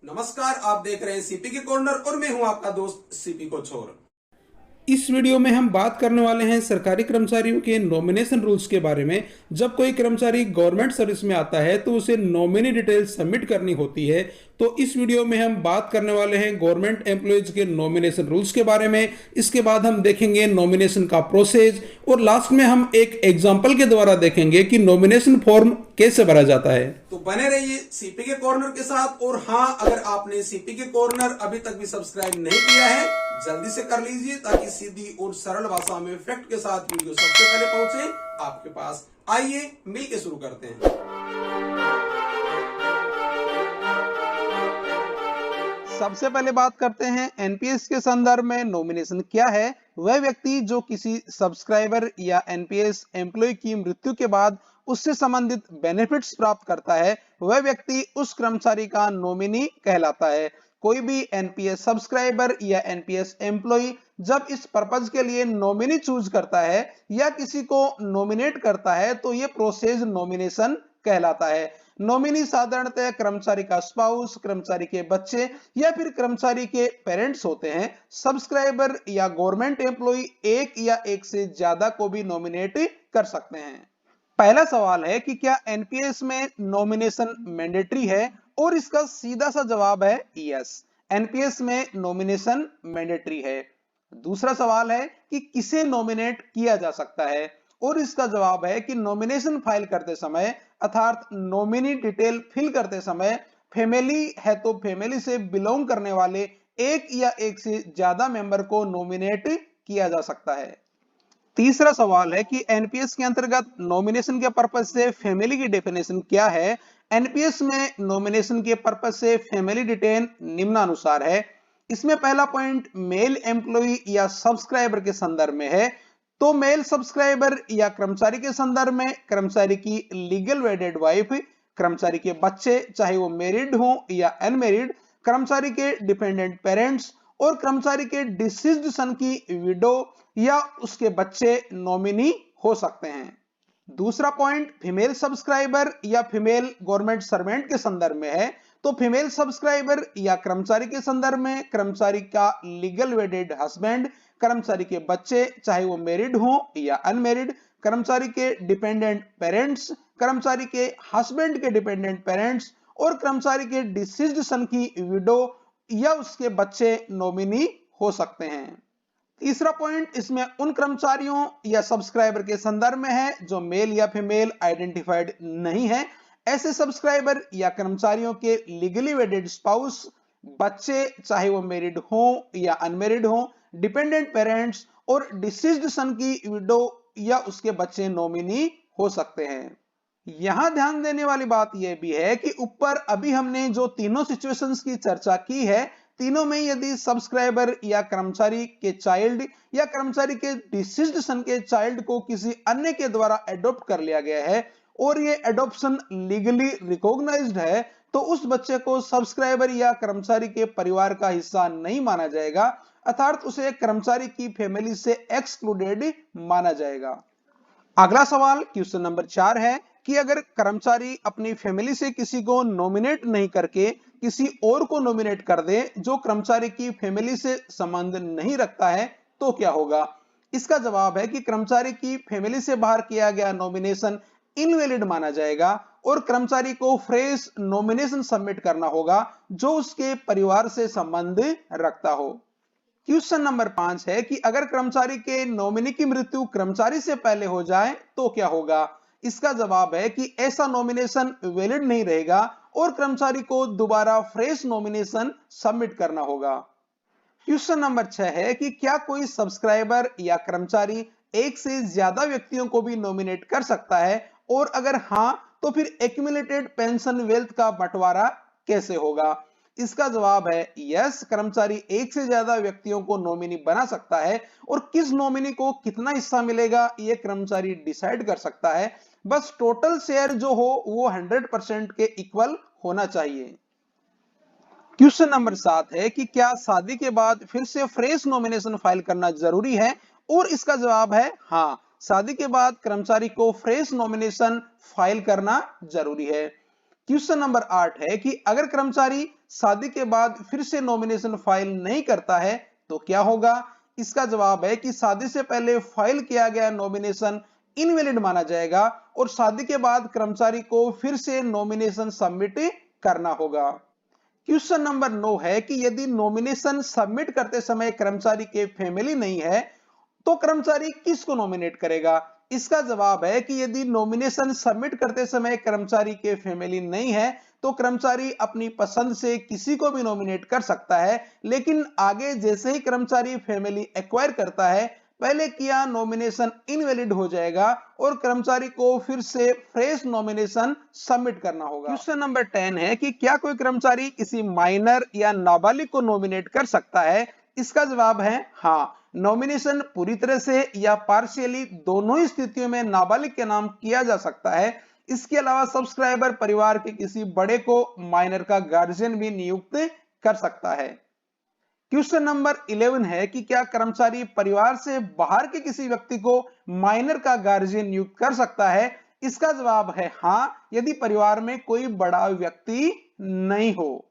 नमस्कार, आप देख रहे हैं सीपी के कॉर्नर और मैं हूं आपका दोस्त सीपी को छोर। इस वीडियो में हम बात करने वाले हैं सरकारी कर्मचारियों के नॉमिनेशन रूल्स के बारे में। जब कोई कर्मचारी गवर्नमेंट सर्विस में आता है तो उसे नॉमिनी डिटेल सबमिट करनी होती है। तो इस वीडियो में हम बात करने वाले हैं गवर्नमेंट एम्प्लॉयज के नॉमिनेशन रूल्स के बारे में। इसके बाद हम देखेंगे नॉमिनेशन का प्रोसेस और लास्ट में हम एक एग्जाम्पल के द्वारा देखेंगे कि नॉमिनेशन फॉर्म कैसे भरा जाता है। तो बने रहिए सीपी के कॉर्नर के साथ। और हाँ, अगर आपने सीपी के कॉर्नर अभी तक भी सब्सक्राइब नहीं किया है, जल्दी से कर लीजिए ताकि सीधी और सरल भाषा में फैक्ट के साथ वीडियो सबसे पहले पहुंचे आपके पास। आइए मिलके शुरू करते हैं। सबसे पहले बात करते हैं एनपीएस के संदर्भ में नॉमिनेशन क्या है। वह व्यक्ति जो किसी सब्सक्राइबर या एनपीएस एम्प्लॉय की मृत्यु के बाद उससे संबंधित बेनिफिट्स प्राप्त करता है, वह व्यक्ति उस कर्मचारी का नॉमिनी कहलाता है। कोई भी एनपीएस सब्सक्राइबर या एनपीएस एम्प्लॉय जब इस पर्पज के लिए नॉमिनी चूज करता है या किसी को नॉमिनेट करता है तो यह प्रोसेस नॉमिनेशन कहलाता है। नॉमिनी साधारणतः कर्मचारी का स्पाउस, कर्मचारी के बच्चे या फिर कर्मचारी के पेरेंट्स होते हैं। सब्सक्राइबर या गवर्नमेंट एम्प्लॉय एक या एक से ज्यादा को भी नॉमिनेट कर सकते हैं। पहला सवाल है कि क्या एनपीएस में नॉमिनेशन मैंडेटरी है, और इसका सीधा सा जवाब है यस, एनपीएस में नॉमिनेशन मैंडेटरी है। दूसरा सवाल है कि किसे नॉमिनेट किया जा सकता है, और इसका जवाब है कि नॉमिनेशन फाइल करते समय अर्थात नॉमिनी डिटेल फिल करते समय फैमिली है तो फैमिली से बिलोंग करने वाले एक या एक से ज्यादा मेंबर को नॉमिनेट किया जा सकता है। तीसरा सवाल है कि एनपीएस के अंतर्गत नॉमिनेशन के पर्पज से फैमिली की डेफिनेशन क्या है। एनपीएस में नॉमिनेशन के पर्पज से फैमिली डिटेल निम्नानुसार है। इसमें पहला पॉइंट मेल एम्प्लॉय या सब्सक्राइबर के संदर्भ में है। तो मेल सब्सक्राइबर या कर्मचारी के संदर्भ में कर्मचारी की लीगल वेडेड वाइफ, कर्मचारी के बच्चे चाहे वो मैरिड हो या अनमैरिड, कर्मचारी के डिपेंडेंट पेरेंट्स और कर्मचारी के डिसीज्ड सन की विडो या उसके बच्चे नॉमिनी हो सकते हैं। दूसरा पॉइंट फीमेल सब्सक्राइबर या फीमेल गवर्नमेंट सर्वेंट के संदर्भ में है। तो फीमेल सब्सक्राइबर या कर्मचारी के संदर्भ में कर्मचारी का लीगल वेडेड हस्बैंड, कर्मचारी के बच्चे चाहे वो मैरिड हो या अनमैरिड, कर्मचारी के डिपेंडेंट पेरेंट्स, कर्मचारी के हस्बैंड के डिपेंडेंट पेरेंट्स और कर्मचारी के डिसीज्ड सन की विडो या उसके बच्चे नॉमिनी हो सकते हैं। तीसरा पॉइंट इसमें उन कर्मचारियों या सब्सक्राइबर के संदर्भ में है जो मेल या फीमेल आइडेंटिफाइड नहीं है। ऐसे सब्सक्राइबर या कर्मचारियों के लीगली वेडेड स्पाउस, बच्चे चाहे वो मैरिड हो या अनमैरिड हो, डिपेंडेंट पेरेंट्स और डिसीज्ड सन की विडो या उसके बच्चे नॉमिनी हो सकते हैं। यहां ध्यान देने वाली बात यह भी है कि ऊपर अभी हमने जो तीनों सिचुएशंस की चर्चा की है, तीनों में यदि सब्सक्राइबर या कर्मचारी के चाइल्ड या कर्मचारी के डिसीज्ड सन के चाइल्ड को किसी अन्य के द्वारा अडॉप्ट कर लिया गया है और ये अडॉप्शन लीगली रिकॉग्नाइज्ड है, तो उस बच्चे को सब्सक्राइबर या कर्मचारी के परिवार का हिस्सा नहीं माना जाएगा, अर्थात उसे कर्मचारी की फैमिली से एक्सक्लूडेड माना जाएगा। अगला सवाल क्वेश्चन नंबर 4 है कि अगर कर्मचारी अपनी फैमिली से किसी को नॉमिनेट नहीं करके किसी और को नॉमिनेट कर दे जो कर्मचारी की फैमिली से संबंध नहीं रखता है तो क्या होगा। इसका जवाब है कि कर्मचारी की फैमिली से बाहर किया गया नॉमिनेशन इनवैलिड माना जाएगा और कर्मचारी को फ्रेश नॉमिनेशन सबमिट करना होगा जो उसके परिवार से संबंध रखता हो। क्वेश्चन नंबर 5 है कि अगर कर्मचारी के नॉमिनी की मृत्यु कर्मचारी से पहले हो जाए तो क्या होगा। इसका जवाब है कि ऐसा नॉमिनेशन वैलिड नहीं रहेगा और कर्मचारी को दोबारा फ्रेश नॉमिनेशन सबमिट करना होगा। क्वेश्चन नंबर 6 है कि क्या कोई सब्सक्राइबर या कर्मचारी एक से ज्यादा व्यक्तियों को भी नॉमिनेट कर सकता है, और अगर हां तो फिर एक्यूमुलेटेड पेंशन वेल्थ का बंटवारा कैसे होगा। इसका जवाब है यस, कर्मचारी एक से ज्यादा व्यक्तियों को नॉमिनी बना सकता है और किस नॉमिनी को कितना हिस्सा मिलेगा यह कर्मचारी डिसाइड कर सकता है। बस टोटल शेयर जो हो वो 100% के इक्वल होना चाहिए। क्वेश्चन नंबर 7 है कि क्या शादी के बाद फिर से फ्रेश नॉमिनेशन फाइल करना जरूरी है, और इसका जवाब है हां, शादी के बाद कर्मचारी को फ्रेश नॉमिनेशन फाइल करना जरूरी है। क्वेश्चन नंबर 8 है कि अगर कर्मचारी शादी के बाद फिर से नॉमिनेशन फाइल नहीं करता है तो क्या होगा? इसका जवाब है कि शादी से पहले फाइल किया गया नॉमिनेशन इनवैलिड माना जाएगा और शादी के बाद कर्मचारी को फिर से नॉमिनेशन सबमिट करना होगा। क्वेश्चन नंबर 9 है कि यदि नॉमिनेशन सबमिट करते समय कर्मचारी के फैमिली नहीं है तो कर्मचारी किसको नॉमिनेट करेगा? इसका जवाब है कि यदि नॉमिनेशन सबमिट करते समय कर्मचारी के फैमिली नहीं है तो कर्मचारी अपनी पसंद से किसी को भी नॉमिनेट कर सकता है, लेकिन आगे जैसे ही कर्मचारी फैमिली एक्वायर करता है पहले किया नॉमिनेशन इनवैलिड हो जाएगा और कर्मचारी को फिर से फ्रेश नॉमिनेशन सबमिट करना होगा। क्वेश्चन नंबर 10 है कि क्या कोई कर्मचारी किसी माइनर या नाबालिग को नॉमिनेट कर सकता है? इसका जवाब है हाँ। नॉमिनेशन पूरी तरह से या पार्शियली दोनों ही स्थितियों में नाबालिग के नाम किया जा सकता है। इसके अलावा सब्सक्राइबर परिवार के किसी बड़े को माइनर का गार्जियन भी नियुक्त कर सकता है। क्वेश्चन नंबर 11 है कि क्या कर्मचारी परिवार से बाहर के किसी व्यक्ति को माइनर का गार्जियन नियुक्त कर सकता है? इसका जवाब है हाँ, यदि परिवार में कोई बड़ा व्यक्ति नहीं हो।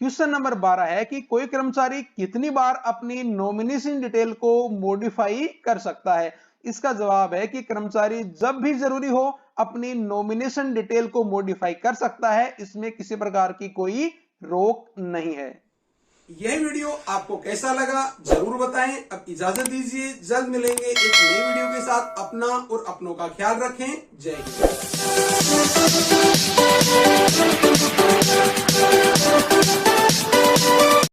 क्वेश्चन नंबर 12 है कि कोई कर्मचारी कितनी बार अपनी नॉमिनेशन डिटेल को मॉडिफाई कर सकता है? इसका जवाब है कि कर्मचारी जब भी जरूरी हो अपनी नॉमिनेशन डिटेल को मॉडिफाई कर सकता है, इसमें किसी प्रकार की कोई रोक नहीं है। यह वीडियो आपको कैसा लगा जरूर बताएं। अब इजाजत दीजिए, जल्द मिलेंगे एक नई वीडियो के साथ। अपना और अपनों का ख्याल रखें। जय हिंद।